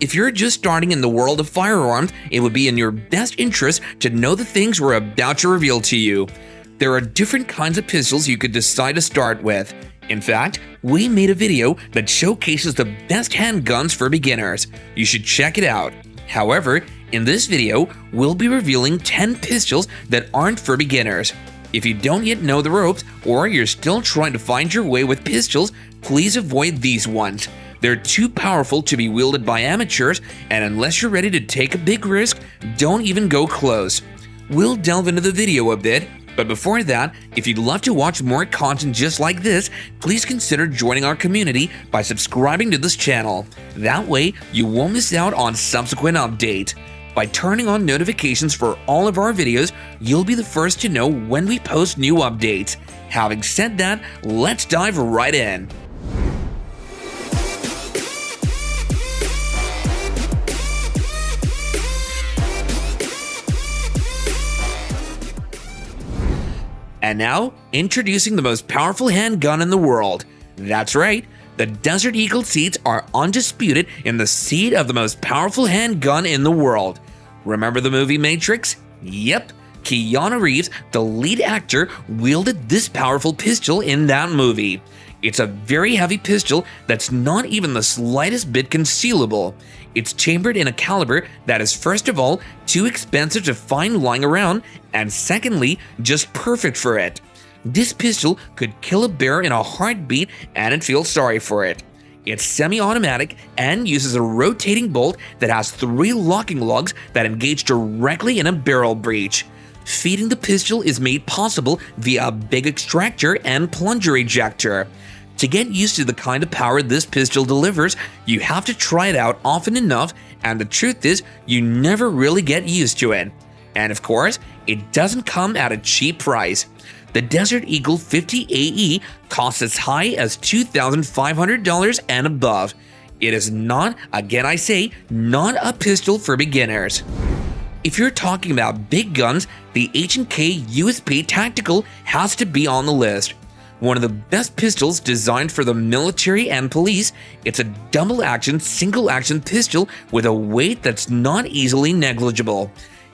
If you're just starting in the world of firearms, it would be in your best interest to know the things we're about to reveal to you. There are different kinds of pistols you could decide to start with. In fact, we made a video that showcases the best handguns for beginners. You should check it out. However, in this video, we'll be revealing 10 pistols that aren't for beginners. If you don't yet know the ropes, or you're still trying to find your way with pistols, please avoid these ones. They're too powerful to be wielded by amateurs, and unless you're ready to take a big risk, don't even go close. We'll delve into the video a bit, but before that, if you'd love to watch more content just like this, please consider joining our community by subscribing to this channel. That way, you won't miss out on subsequent updates. By turning on notifications for all of our videos, you'll be the first to know when we post new updates. Having said that, let's dive right in. And now, introducing the most powerful handgun in the world. That's right, the Desert Eagle seats are undisputed in the seat of the most powerful handgun in the world. Remember the movie Matrix? Yep, Keanu Reeves, the lead actor, wielded this powerful pistol in that movie. It's a very heavy pistol that's not even the slightest bit concealable. It's chambered in a caliber that is, first of all, too expensive to find lying around, and secondly, just perfect for it. This pistol could kill a bear in a heartbeat, and it'd feel sorry for it. It's semi-automatic and uses a rotating bolt that has 3 locking lugs that engage directly in a barrel breech. Feeding the pistol is made possible via a big extractor and plunger ejector. To get used to the kind of power this pistol delivers, you have to try it out often enough, and the truth is, you never really get used to it. And of course, it doesn't come at a cheap price. The Desert Eagle 50 AE costs as high as $2,500 and above. It is not, again I say, not a pistol for beginners. If you're talking about big guns, the H&K USP Tactical has to be on the list. One of the best pistols designed for the military and police, it's a double-action, single-action pistol with a weight that's not easily negligible.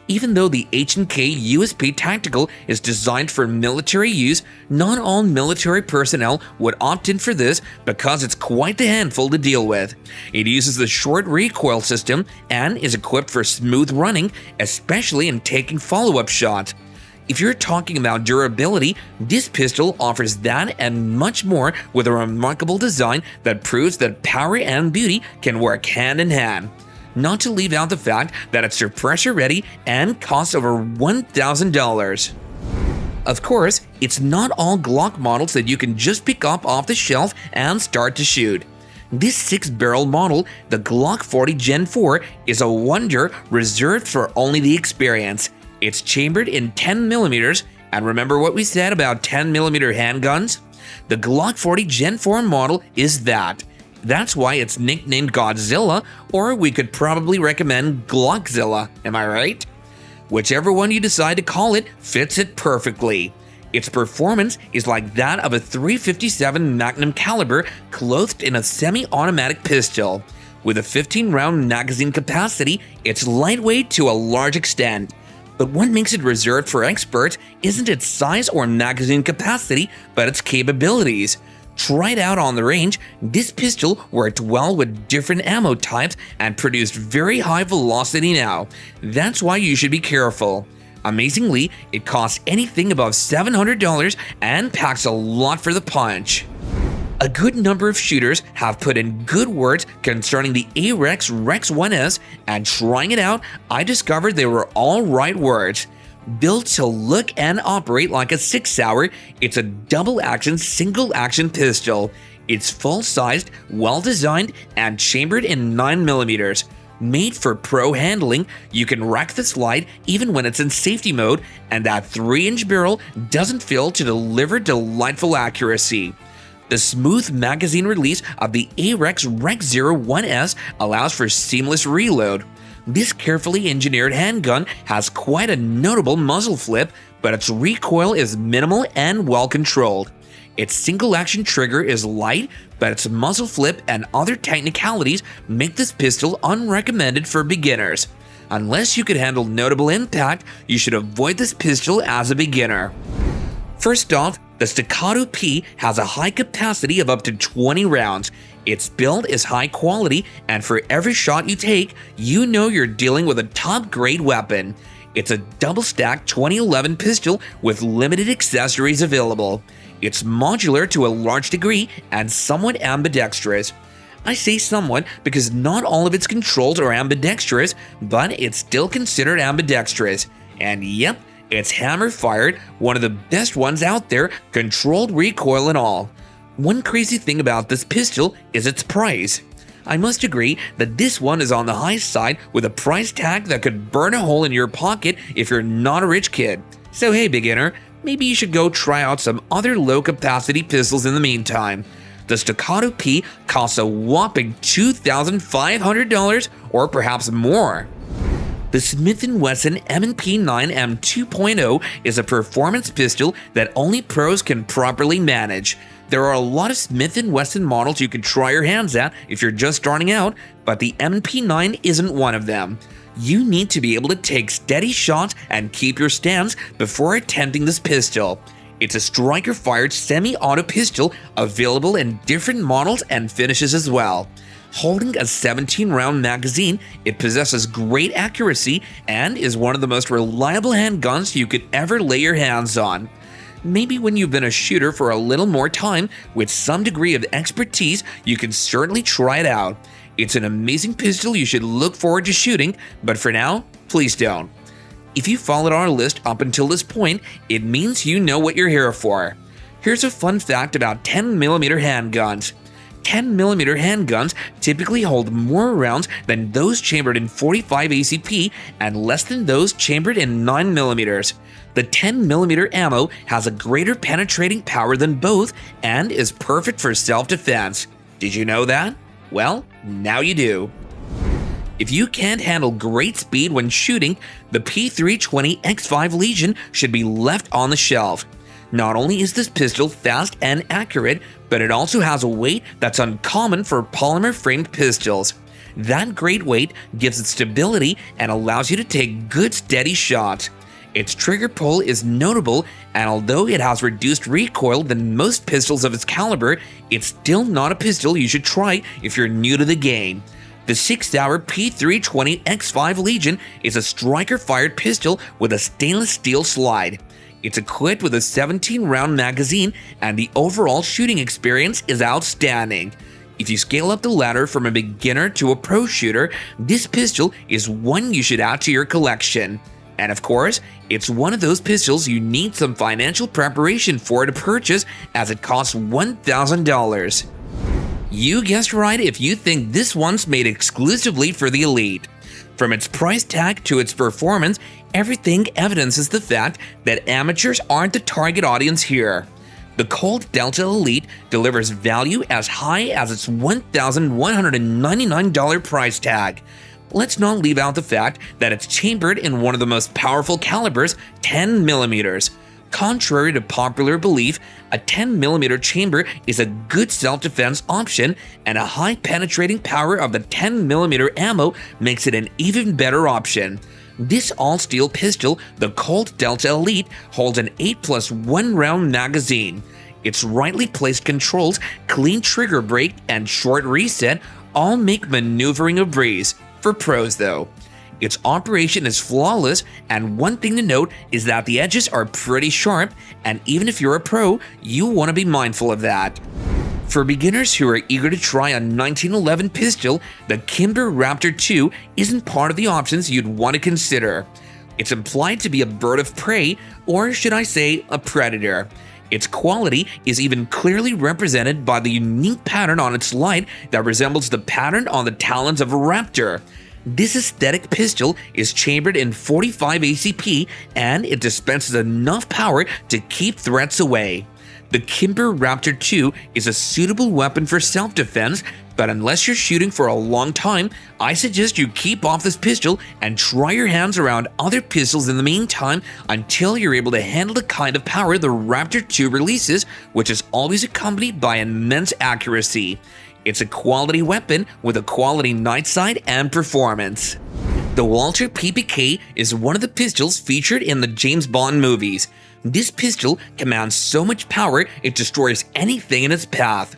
Even though the H&K USP Tactical is designed for military use, not all military personnel would opt in for this because it's quite the handful to deal with. It uses the short recoil system and is equipped for smooth running, especially in taking follow-up shots. If you're talking about durability, this pistol offers that and much more with a remarkable design that proves that power and beauty can work hand in hand. Not to leave out the fact that it's suppressor ready and costs over $1,000. Of course, it's not all Glock models that you can just pick up off the shelf and start to shoot. This 6-barrel model, the Glock 40 Gen 4, is a wonder reserved for only the experienced. It's chambered in 10mm, and remember what we said about 10mm handguns? The Glock 40 Gen 4 model is that. That's why it's nicknamed Godzilla, or we could probably recommend Glockzilla, am I right? Whichever one you decide to call it fits it perfectly. Its performance is like that of a .357 Magnum caliber clothed in a semi-automatic pistol. With a 15-round magazine capacity, it's lightweight to a large extent. But what makes it reserved for experts isn't its size or magazine capacity, but its capabilities. Tried out on the range, this pistol worked well with different ammo types and produced very high velocity now. That's why you should be careful. Amazingly, it costs anything above $700 and packs a lot for the punch. A good number of shooters have put in good words concerning the Arex Rex 1S, and trying it out, I discovered they were all right words. Built to look and operate like a Sig Sauer, it's a double-action, single-action pistol. It's full-sized, well-designed, and chambered in 9mm. Made for pro handling, you can rack the slide even when it's in safety mode, and that 3-inch barrel doesn't fail to deliver delightful accuracy. The smooth magazine release of the Arex Rex Zero 1S allows for seamless reload. This carefully engineered handgun has quite a notable muzzle flip, but its recoil is minimal and well controlled. Its single-action trigger is light, but its muzzle flip and other technicalities make this pistol unrecommended for beginners. Unless you could handle notable impact, you should avoid this pistol as a beginner. First off, the Staccato P has a high capacity of up to 20 rounds. Its build is high quality, and for every shot you take, you know you're dealing with a top-grade weapon. It's a double-stack 2011 pistol with limited accessories available. It's modular to a large degree and somewhat ambidextrous. I say somewhat because not all of its controls are ambidextrous, but it's still considered ambidextrous. And yep, it's hammer-fired, one of the best ones out there, controlled recoil and all. One crazy thing about this pistol is its price. I must agree that this one is on the high side with a price tag that could burn a hole in your pocket if you're not a rich kid. So hey beginner, maybe you should go try out some other low-capacity pistols in the meantime. The Staccato P costs a whopping $2,500 or perhaps more. The Smith & Wesson M&P 9M 2.0 is a performance pistol that only pros can properly manage. There are a lot of Smith & Wesson models you can try your hands at if you're just starting out, but the M&P 9 isn't one of them. You need to be able to take steady shots and keep your stance before attempting this pistol. It's a striker-fired semi-auto pistol available in different models and finishes as well. Holding a 17-round magazine, it possesses great accuracy and is one of the most reliable handguns you could ever lay your hands on. Maybe when you've been a shooter for a little more time, with some degree of expertise, you can certainly try it out. It's an amazing pistol you should look forward to shooting, but for now, please don't. If you followed our list up until this point, it means you know what you're here for. Here's a fun fact about 10mm handguns. 10mm handguns typically hold more rounds than those chambered in 45 ACP and less than those chambered in 9mm. The 10mm ammo has a greater penetrating power than both and is perfect for self-defense. Did you know that? Well, now you do. If you can't handle great speed when shooting, the P320 X-Five Legion should be left on the shelf. Not only is this pistol fast and accurate, but it also has a weight that's uncommon for polymer-framed pistols. That great weight gives it stability and allows you to take good steady shots. Its trigger pull is notable, and although it has reduced recoil than most pistols of its caliber, it's still not a pistol you should try if you're new to the game. The Sig Sauer P226 X-Five Legion is a striker-fired pistol with a stainless steel slide. It's equipped with a 17-round magazine, and the overall shooting experience is outstanding. If you scale up the ladder from a beginner to a pro shooter, this pistol is one you should add to your collection. And of course, it's one of those pistols you need some financial preparation for to purchase, as it costs $1,000. You guessed right if you think this one's made exclusively for the elite. From its price tag to its performance, everything evidences the fact that amateurs aren't the target audience here. The Colt Delta Elite delivers value as high as its $1,199 price tag. Let's not leave out the fact that it's chambered in one of the most powerful calibers, 10mm. Contrary to popular belief, a 10mm chamber is a good self-defense option, and a high penetrating power of the 10mm ammo makes it an even better option. This all-steel pistol, the Colt Delta Elite, holds an 8+1 round magazine. Its rightly placed controls, clean trigger break, and short reset all make maneuvering a breeze. For pros though. Its operation is flawless, and one thing to note is that the edges are pretty sharp, and even if you're a pro, you want to be mindful of that. For beginners who are eager to try a 1911 pistol, the Kimber Raptor II isn't part of the options you'd want to consider. It's implied to be a bird of prey, or should I say, a predator. Its quality is even clearly represented by the unique pattern on its light that resembles the pattern on the talons of a raptor. This aesthetic pistol is chambered in 45 ACP, and it dispenses enough power to keep threats away. The Kimber Raptor II is a suitable weapon for self-defense, but unless you're shooting for a long time, I suggest you keep off this pistol and try your hands around other pistols in the meantime until you're able to handle the kind of power the Raptor II releases, which is always accompanied by immense accuracy. It's a quality weapon with a quality night sight and performance. The Walther PPK is one of the pistols featured in the James Bond movies. This pistol commands so much power it destroys anything in its path.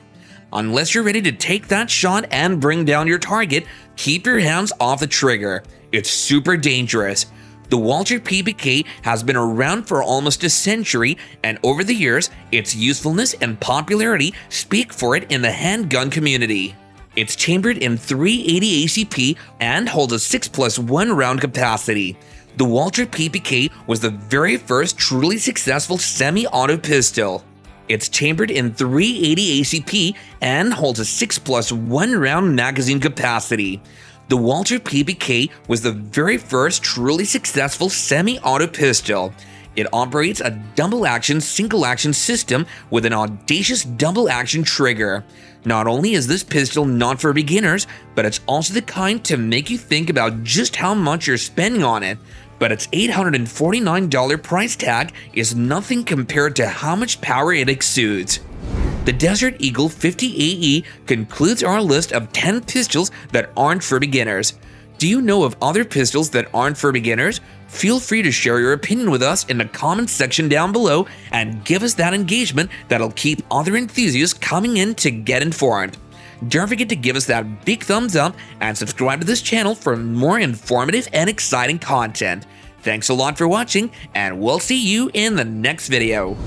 Unless you're ready to take that shot and bring down your target, keep your hands off the trigger. It's super dangerous. The Walther PPK has been around for almost a century, and over the years, its usefulness and popularity speak for it in the handgun community. It's chambered in 380 ACP and holds a 6+1 round capacity. The Walther PPK was the very first truly successful semi-auto pistol. It's chambered in 380 ACP and holds a 6+1 round magazine capacity. The Walther PPK was the very first truly successful semi-auto pistol. It operates a double-action, single-action system with an audacious double-action trigger. Not only is this pistol not for beginners, but it's also the kind to make you think about just how much you're spending on it. But its $849 price tag is nothing compared to how much power it exudes. The Desert Eagle 50AE concludes our list of 10 pistols that aren't for beginners. Do you know of other pistols that aren't for beginners? Feel free to share your opinion with us in the comments section down below and give us that engagement that'll keep other enthusiasts coming in to get informed. Don't forget to give us that big thumbs up and subscribe to this channel for more informative and exciting content. Thanks a lot for watching, and we'll see you in the next video.